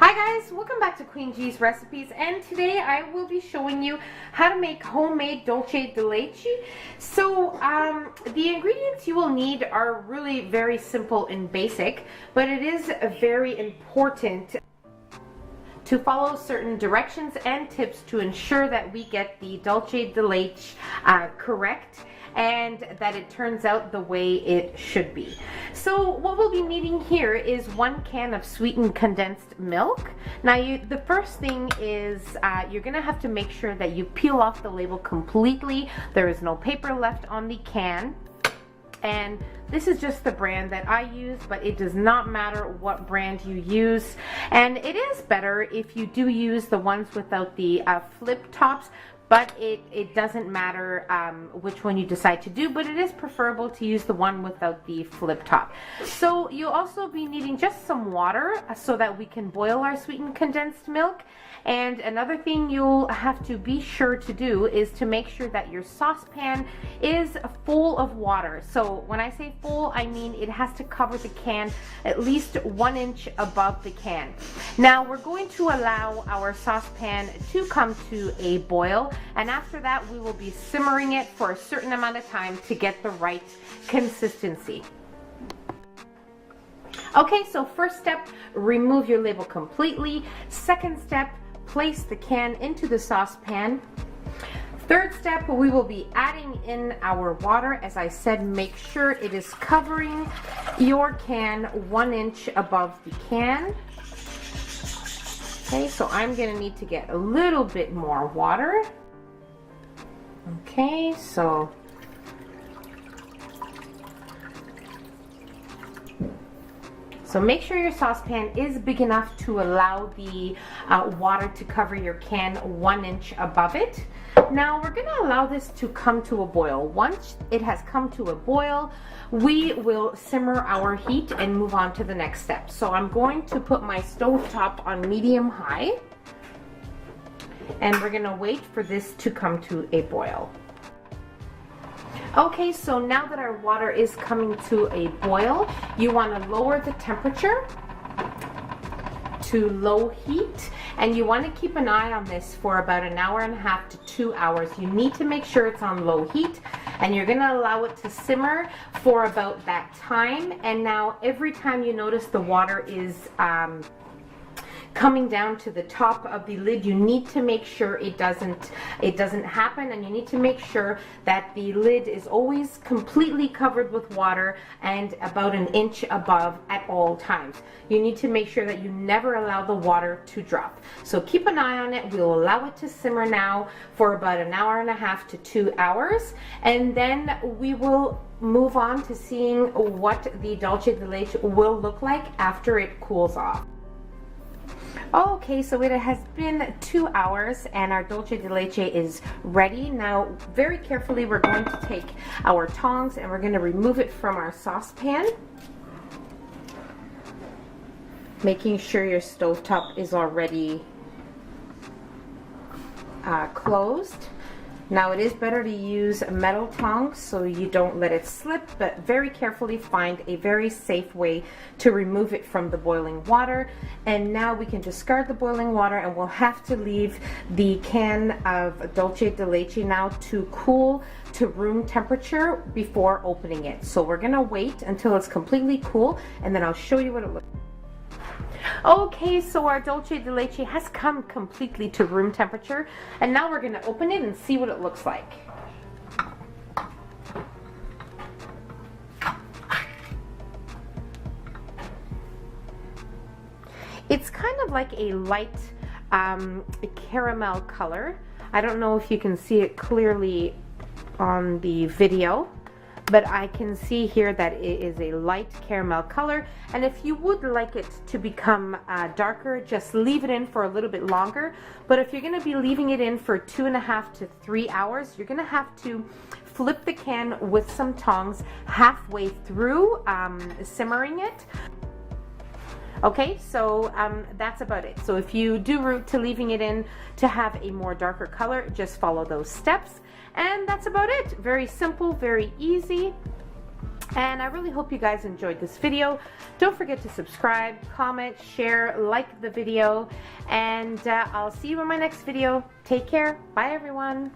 Hi guys, welcome back to Queen G's Recipes, and today I will be showing you how to make homemade dulce de leche. So the ingredients you will need are really very simple and basic, but it is very important to follow certain directions and tips to ensure that we get the dulce de leche correct and that it turns out the way it should be. So what we'll be needing here is 1 can of sweetened condensed milk. Now the first thing is you're gonna have to make sure that you peel off the label completely. There is no paper left on the can. And this is just the brand that I use, but it does not matter what brand you use. And it is better if you do use the ones without the flip tops, but it doesn't matter which one you decide to do, but it is preferable to use the one without the flip top. So you'll also be needing just some water so that we can boil our sweetened condensed milk. And another thing you'll have to be sure to do is to make sure that your saucepan is full of water. So when I say full, I mean it has to cover the can at least 1 inch above the can. Now we're going to allow our saucepan to come to a boil, and after that we will be simmering it for a certain amount of time to get the right consistency. Okay, so first step, remove your label completely. Second step, place the can into the saucepan. Third step, we will be adding in our water. As I said, make sure it is covering your can 1 inch above the can. Okay, so I'm gonna need to get a little bit more water. Okay, so make sure your saucepan is big enough to allow the water to cover your can 1 inch above it. Now we're going to allow this to come to a boil. Once it has come to a boil, we will simmer our heat and move on to the next step. So I'm going to put my stove top on medium high, and we're going to wait for this to come to a boil. Okay, so now that our water is coming to a boil, you want to lower the temperature to low heat, and you want to keep an eye on this for about 1.5 hours to 2 hours. You need to make sure it's on low heat, and you're going to allow it to simmer for about that time. And now every time you notice the water is coming down to the top of the lid, you need to make sure it doesn't happen, and you need to make sure that the lid is always completely covered with water and about 1 inch above at all times. You need to make sure that you never allow the water to drop. So keep an eye on it. We'll allow it to simmer now for about 1.5 hours to 2 hours, and then we will move on to seeing what the dulce de leche will look like after it cools off. Okay, so it has been 2 hours and our dulce de leche is ready. Now, very carefully, we're going to take our tongs and we're going to remove it from our saucepan, making sure your stovetop is already closed. Now, it is better to use metal tongs so you don't let it slip, but very carefully find a very safe way to remove it from the boiling water. And now we can discard the boiling water, and we'll have to leave the can of dulce de leche now to cool to room temperature before opening it. So we're gonna wait until it's completely cool, and then I'll show you what it looks like. Okay, so our dulce de leche has come completely to room temperature, and now we're going to open it and see what it looks like. It's kind of like a light caramel color. I don't know if you can see it clearly on the video, but I can see here that it is a light caramel color, and if you would like it to become darker, just leave it in for a little bit longer. But if you're going to be leaving it in for 2.5 to 3 hours, you're going to have to flip the can with some tongs halfway through simmering it. Okay, so that's about it. So if you do root to leaving it in to have a more darker color, just follow those steps. And that's about it. Very simple, very easy. And I really hope you guys enjoyed this video. Don't forget to subscribe, comment, share, like the video, and I'll see you in my next video. Take care. Bye, everyone.